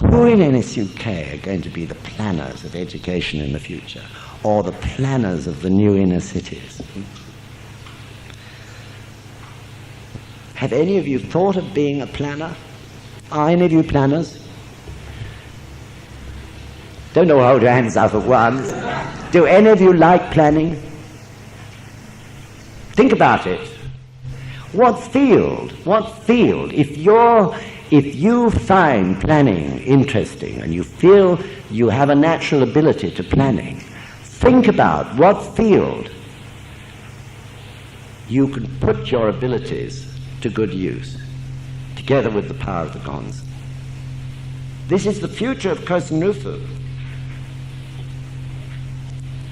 Who in NSUK are going to be the planners of education in the future, or the planners of the new inner cities? Have any of you thought of being a planner? Are any of you planners? Don't all hold your hands up at once. Do any of you like planning? Think about it. What field, if you find planning interesting and you feel you have a natural ability to planning, think about what field you can put your abilities to good use, together with the power of the Gonz. This is the future of Causton.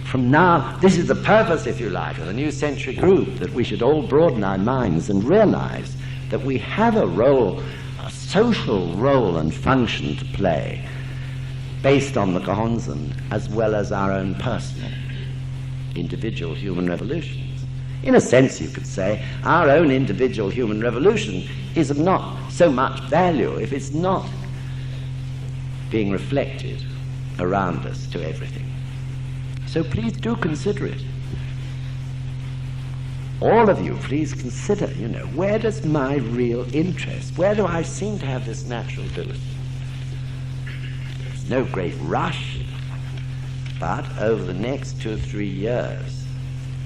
From now, this is the purpose, if you like, of the New Century Group, that we should all broaden our minds and realize that we have a role, a social role and function to play, based on the Gonzen, as well as our own personal, individual human revolutions. In a sense, you could say, our own individual human revolution is of not so much value if it's not being reflected around us to everything. So please do consider it. All of you, please consider, where does my real interest, where do I seem to have this natural ability? There's no great rush, but over the next 2 or 3 years,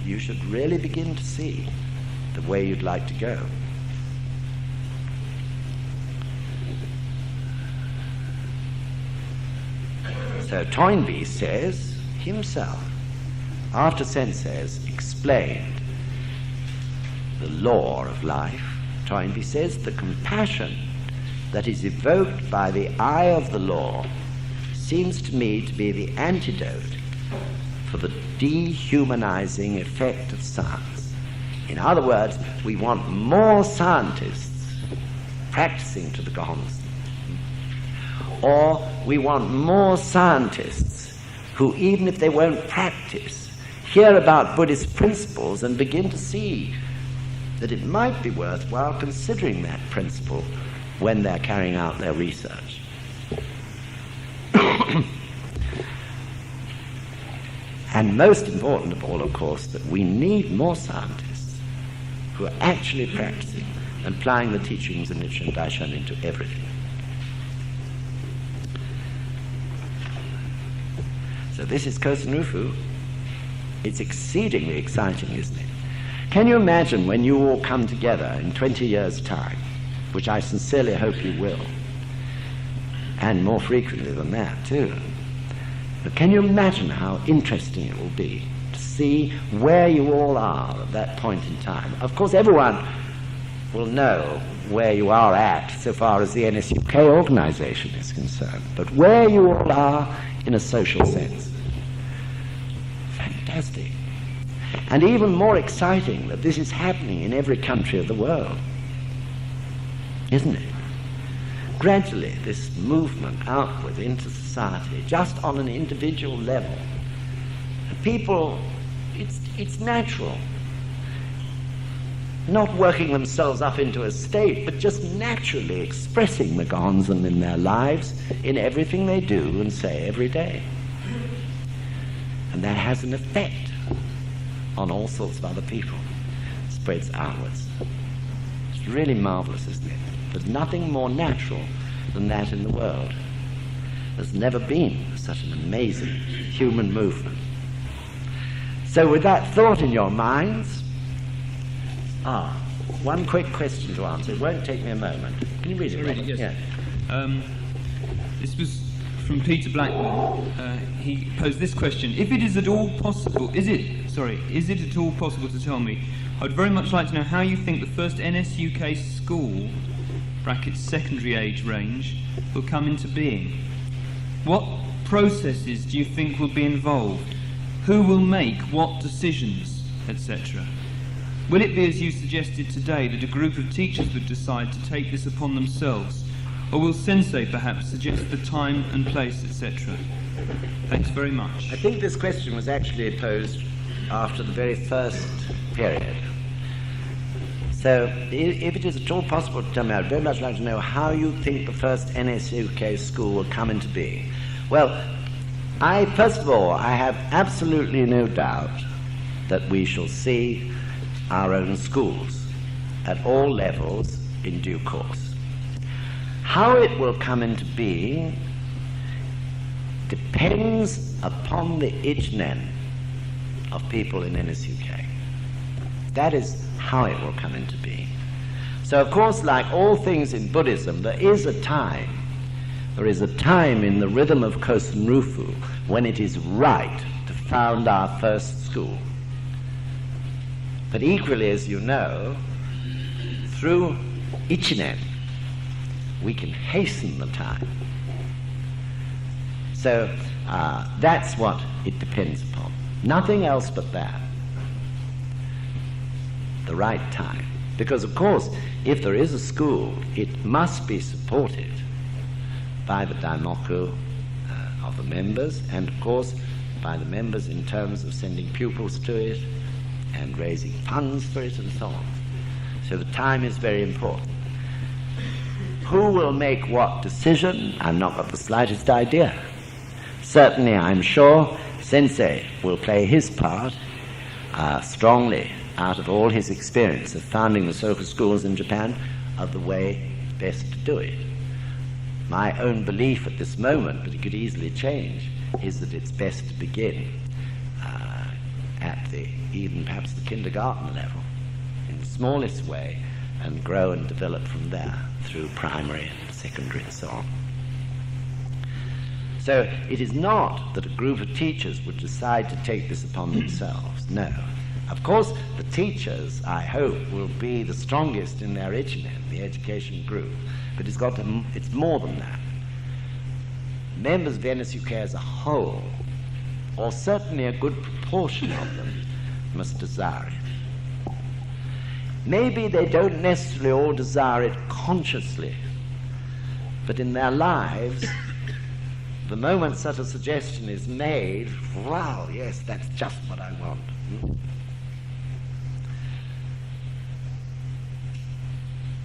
you should really begin to see the way you'd like to go. So Toynbee says himself, after Sensei's explained the law of life, Toynbee says the compassion that is evoked by the eye of the law seems to me to be the antidote for the dehumanizing effect of science. In other words, we want more scientists practicing to the Gonz, or we want more scientists who, even if they won't practice, hear about Buddhist principles and begin to see that it might be worthwhile considering that principle when they're carrying out their research. And most important of all, of course, that we need more scientists who are actually practicing and applying the teachings of Nichiren Daishan into everything. So this is Causton. It's exceedingly exciting, isn't it? Can you imagine when you all come together in 20 years' time, which I sincerely hope you will, and more frequently than that too. But can you imagine how interesting it will be to see where you all are at that point in time? Of course, everyone will know where you are at so far as the NSUK organization is concerned, but where you all are in a social sense. Fantastic. And even more exciting that this is happening in every country of the world, isn't it? Gradually, this movement outward into society, just on an individual level. And people, it's natural. Not working themselves up into a state, but just naturally expressing the Gonzen in their lives, in everything they do and say every day. And that has an effect on all sorts of other people. It spreads outwards. It's really marvelous, isn't it? There's nothing more natural than that in the world. There's never been such an amazing human movement. So with that thought in your minds, one quick question to answer. It won't take me a moment. Can you read it? Read it, yes. Yeah. This was from Peter Blackman. He posed this question: if it is at all possible, is it at all possible to tell me? I would very much like to know how you think the first NSUK school, brackets secondary age range, will come into being. What processes do you think will be involved? Who will make what decisions, etc.? Will it be as you suggested today, that a group of teachers would decide to take this upon themselves? Or will Sensei perhaps suggest the time and place, etc.? Thanks very much. I think this question was actually posed after the very first period. So if it is at all possible to tell me, I'd very much like to know how you think the first NSUK school will come into being. Well, first of all, I have absolutely no doubt that we shall see our own schools at all levels in due course. How it will come into being depends upon the ijnen of people in NSUK. That is how it will come into being. So of course, like all things in Buddhism, there is a time in the rhythm of Causton Rufu when it is right to found our first school. But equally, as you know, through Ichinen, we can hasten the time. So that's what it depends upon. Nothing else but that. The right time. Because, of course, if there is a school, it must be supported by the daimoku of the members, and, of course, by the members in terms of sending pupils to it and raising funds for it and so on. So the time is very important. Who will make what decision? I've not got the slightest idea. Certainly, I'm sure Sensei will play his part strongly out of all his experience of founding the Soka schools in Japan of the way best to do it. My own belief at this moment, but it could easily change, is that it's best to begin at even perhaps the kindergarten level in the smallest way and grow and develop from there through primary and secondary and so on. So it is not that a group of teachers would decide to take this upon themselves, no. Of course, the teachers, I hope, will be the strongest in their ichinen, the education group, but it's more than that. Members of NSUK as a whole, or certainly a good proportion of them, must desire it. Maybe they don't necessarily all desire it consciously, but in their lives, the moment such a suggestion is made, wow, yes, that's just what I want.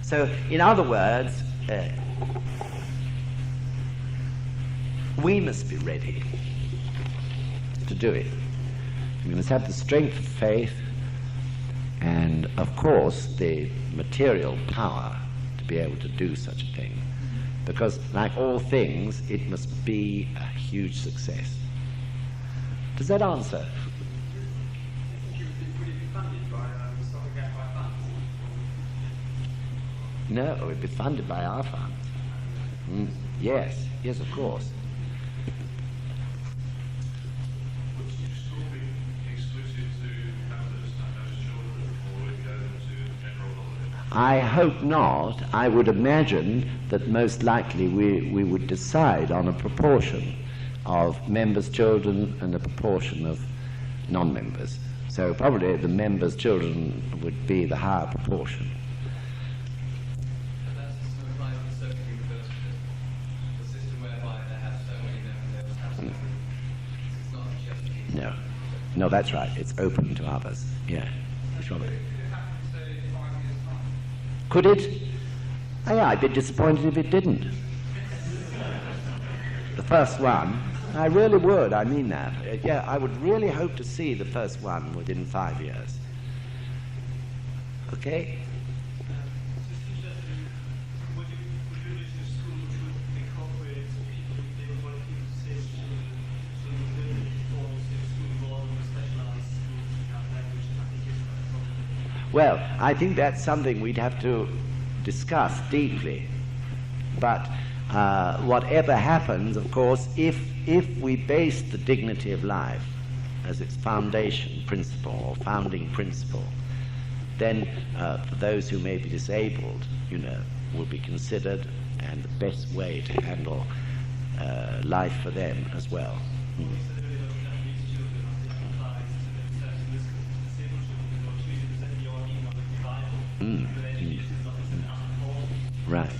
So, in other words, we must be ready to do it. We must have the strength of faith and, of course, the material power to be able to do such a thing. Because, like all things, it must be a huge success. Does that answer? No, it would be funded by our funds. Yes, of course. Would you still be exclusive to members and those children, or would it go to general knowledge? I hope not. I would imagine that most likely we would decide on a proportion of members' children and a proportion of non-members. So probably the members' children would be the higher proportion. No, that's right. It's open to others. Yeah. Could it? I'd be disappointed if it didn't. The first one, I really would. I mean that. Yeah, I would really hope to see the first one within 5 years. Okay? Well, I think that's something we'd have to discuss deeply. But whatever happens, of course, if we base the dignity of life as its foundation principle or founding principle, then for those who may be disabled, will be considered, and the best way to handle life for them as well. Right.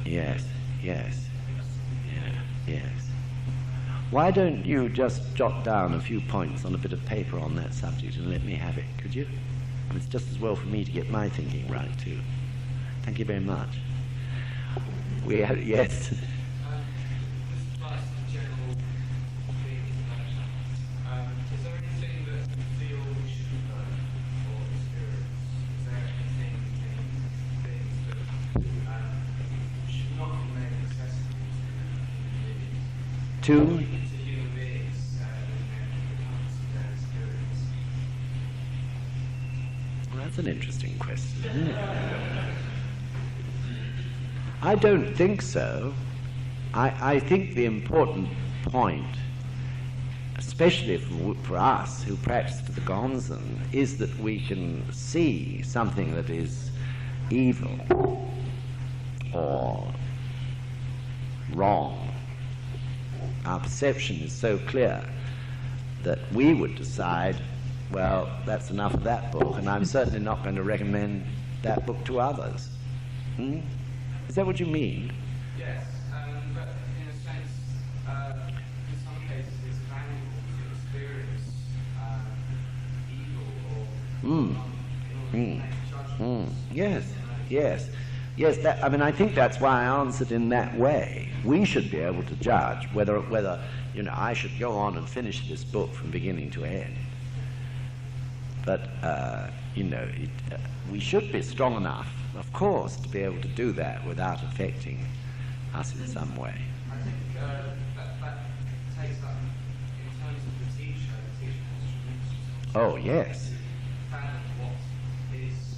Yes. Why don't you just jot down a few points on a bit of paper on that subject and let me have it, could you? And it's just as well for me to get my thinking right, too. Thank you very much. We have, yes. Just like some general things, is there anything that you feel we should learn or experience? Is there anything, things that should not be made accessible to human beings? To human beings when it comes to their experience? Well, that's an interesting question, isn't it? I don't think so. I think the important point, especially for us who practice the Gonzen, is that we can see something that is evil or wrong. Our perception is so clear that we would decide, well, that's enough of that book, and I'm certainly not going to recommend that book to others. Is that what you mean? Yes, but in a sense, in some cases it's valuable to experience evil or in order to make judgments. Yes. That, I mean, I think that's why I answered in that way. We should be able to judge whether I should go on and finish this book from beginning to end. But we should be strong enough, of course, to be able to do that without affecting us in some way. I think that takes up, in terms of the teacher has tremendous Oh, yes. fathom what is.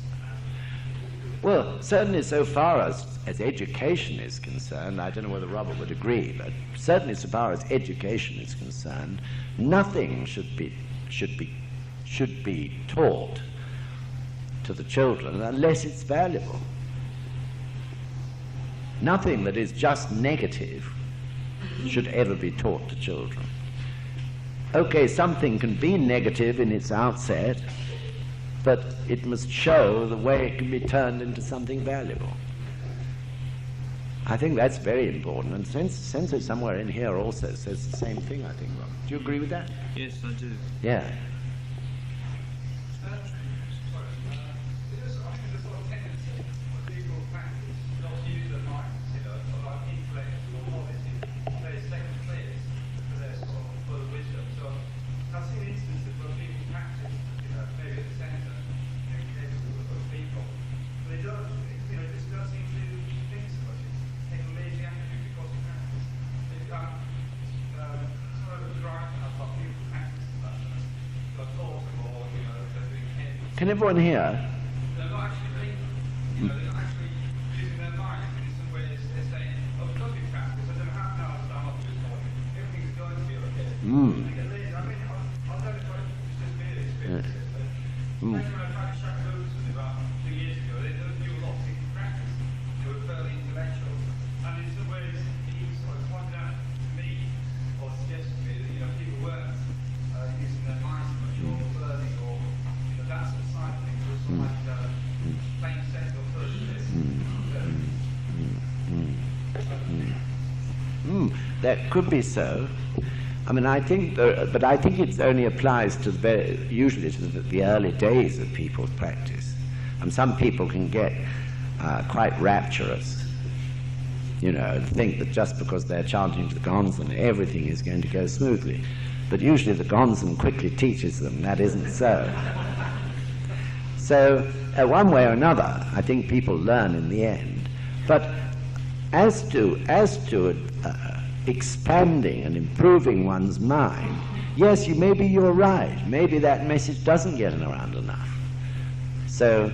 Well, certainly so far as education is concerned, I don't know whether Robert would agree, but certainly so far as education is concerned, nothing should be taught to the children unless it's valuable. Nothing that is just negative should ever be taught to children. Okay, something can be negative in its outset, but it must show the way it can be turned into something valuable. I think that's very important, and Sensei somewhere in here also says the same thing, I think, Robert. Do you agree with that? Yes, I do. Yeah. Can everyone hear? They're not actually thinking, they're not actually using their minds, and in some ways they're saying, oh, because we practice, I don't know how now I'm up to this point, everything's going to be okay. They get lazy. I mean, I'll tell you what, it's just me experience it, but when I tried to shack Buddhism about 2 years ago, they don't do a lot of people practice. They were fairly intellectual, and in some ways he sort of pointed out to me, or suggested to me, that people weren't using their minds much, or learning, or that sort of side of things was like plain sense or That could be so. I mean, I think, but I think it only applies to usually to the early days of people's practice. And some people can get quite rapturous, and think that just because they're chanting to the Gonzen, everything is going to go smoothly. But usually the Gonzen quickly teaches them that isn't so. So, one way or another, I think people learn in the end. But as to expanding and improving one's mind, yes, maybe you're right. Maybe that message doesn't get around enough. So,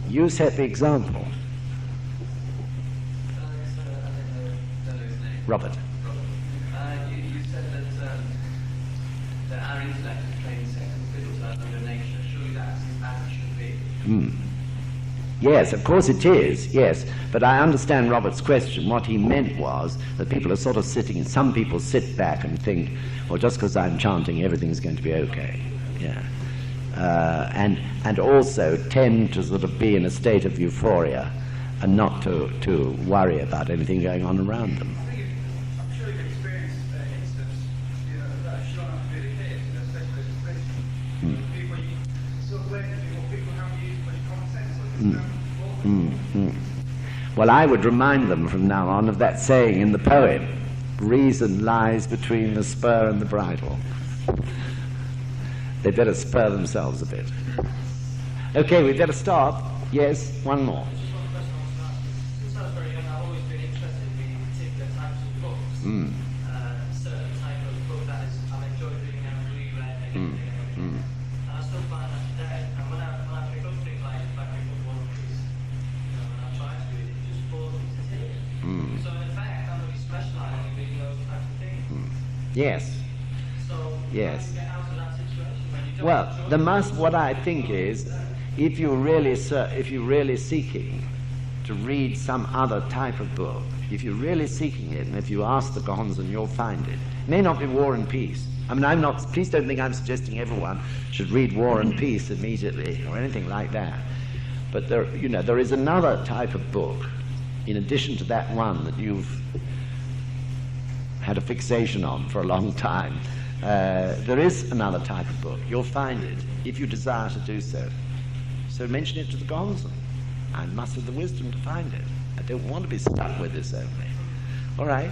you set the example. Robert. You said that our intellect is playing second fiddle to our under nature. Surely that's as it should be. Yes, of course it is, yes. But I understand Robert's question. What he meant was that people are sort of sitting, and some people sit back and think, well, just because I'm chanting, everything's going to be okay. Yeah. And also tend to sort of be in a state of euphoria and not to worry about anything going on around them. I'm sure you can Well, I would remind them from now on of that saying in the poem, reason lies between the spur and the bridle. They better spur themselves a bit. Okay, we better stop. Yes, one more. Just one question I want to ask. Since I was very young, I've always been interested in reading particular types of books. Certain type of book that is, I've enjoyed reading and reread again and again. And I still find that today. And when I pick up things like if I pick up War and Peace, when I try to read it, it just bores me to tears. So in effect, I'm really specialising in reading those types of things. Yes. So Yes. how do you get out of that situation when you don't Well, enjoy it? what I think is, if you're really seeking to read some other type of book, if you're really seeking it, and if you ask the Causton, you'll find it. It may not be War and Peace. I mean, please don't think I'm suggesting everyone should read War and Peace immediately or anything like that. But there is another type of book, in addition to that one that you've had a fixation on for a long time. There is another type of book. You'll find it if you desire to do so. So mention it to the Causton. I must have the wisdom to find it. I don't want to be stuck with this only. All right?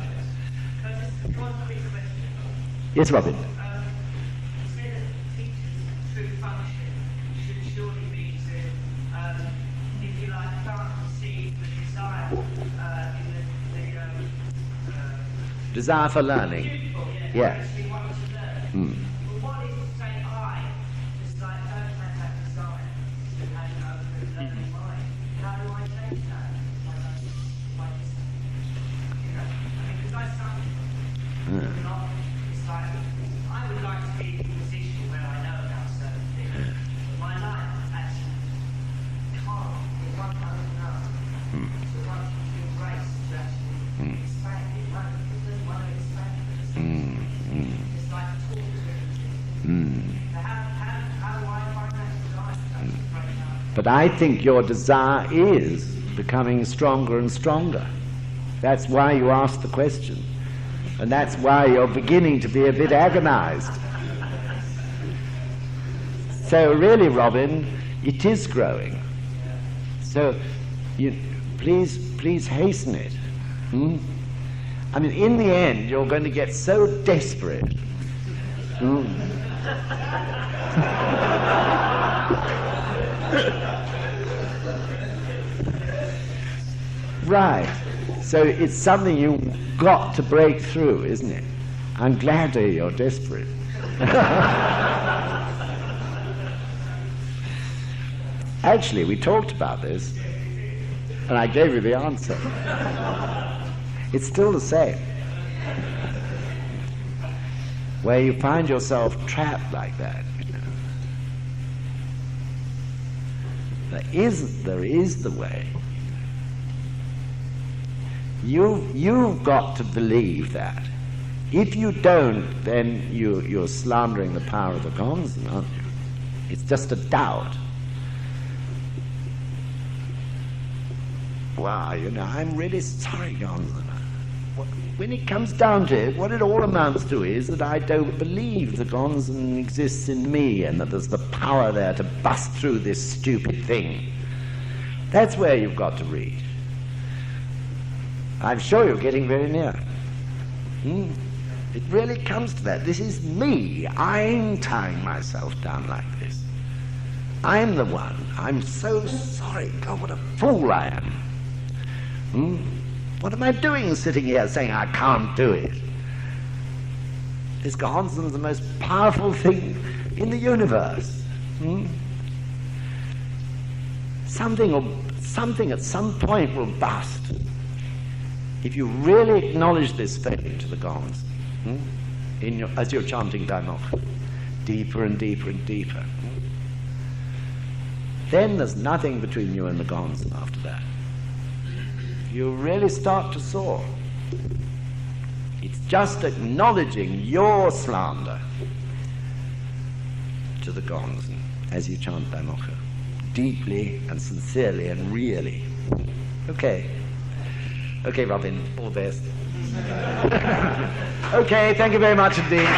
Can I just one quick question? Yes, Robin. You say that teachers' true function should surely be to, if you like, plant the seed, the desire in the Desire for learning. pupil, Yes. actually want to learn. Mm. But what if, say, I just like don't have that desire to have an open learning mind? How do I change that? By just, because I suffer. Not, it's like, I would like to be in a position where I know about certain things, but my life actually can't, it won't open up. So it won't feel grace to actually expand. It doesn't want to expand. It's like a talk to everything. So how do I find that desire to actually break up? But I think your desire is becoming stronger and stronger. That's why you asked the question. And that's why you're beginning to be a bit agonized. So really, Robin, it is growing. So please hasten it. I mean, in the end, you're going to get so desperate. Right. So it's something you've got to break through, isn't it? I'm glad to hear you're desperate. Actually, we talked about this, and I gave you the answer. It's still the same. Where you find yourself trapped like that, there is the way. You've got to believe that. If you don't, then you're slandering the power of the Causton, aren't you? It's just a doubt. Wow, I'm really sorry, Causton. When it comes down to it, what it all amounts to is that I don't believe the Causton exists in me and that there's the power there to bust through this stupid thing. That's where you've got to read. I'm sure you're getting very near. It really comes to that. This is me. I'm tying myself down like this. I'm the one. I'm so sorry. God, what a fool I am. What am I doing sitting here saying I can't do it? This Causton's the most powerful thing in the universe. Something at some point will bust. If you really acknowledge this failing to the Causton, as you're chanting Daimokkha, deeper and deeper and deeper, then there's nothing between you and the Causton after that. You really start to soar. It's just acknowledging your slander to the Causton as you chant Daimokkha, deeply and sincerely and really. Okay, Robin, all the best. Okay, thank you very much indeed.